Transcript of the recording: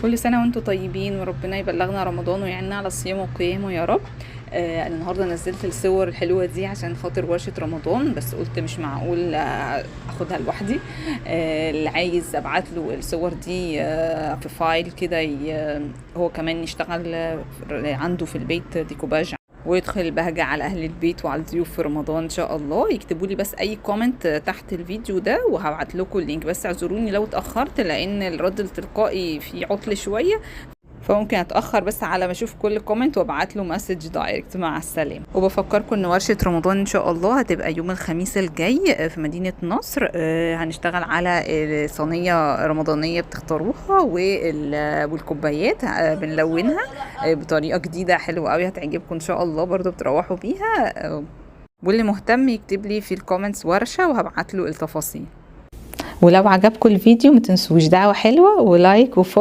كل سنة وانتم طيبين، وربنا يبلغنا رمضان ويعيننا على الصيام وقيامه يا رب. انا النهارده نزلت الصور الحلوه دي عشان خاطر ورشه رمضان، بس قلت مش معقول اخدها لوحدي. اللي عايز ابعت له الصور دي في فايل كده، هو كمان يشتغل عنده في البيت ديكوباج، ويدخل البهجة على أهل البيت وعلى الضيوف في رمضان إن شاء الله. يكتبوا لي بس أي كومنت تحت الفيديو ده وهبعت لكم اللينك، بس اعذروني لو اتأخرت لأن الرد التلقائي فيه عطل شوية، فممكن اتاخر بس على ما اشوف كل كومنت وابعت له مسج دايركت. مع السلامه. وبفكركم ان ورشه رمضان ان شاء الله هتبقى يوم الخميس الجاي في مدينه نصر. هنشتغل على صينيه رمضانيه بتختاروها، والكوبايات بنلونها بطريقه جديده حلوه قوي هتعجبكم ان شاء الله، برضو بتروحوا بيها. واللي مهتم يكتب لي في الكومنتس ورشه وهبعت له التفاصيل. ولو عجبكم الفيديو متنسوش دعوه حلوه ولايك وفولو.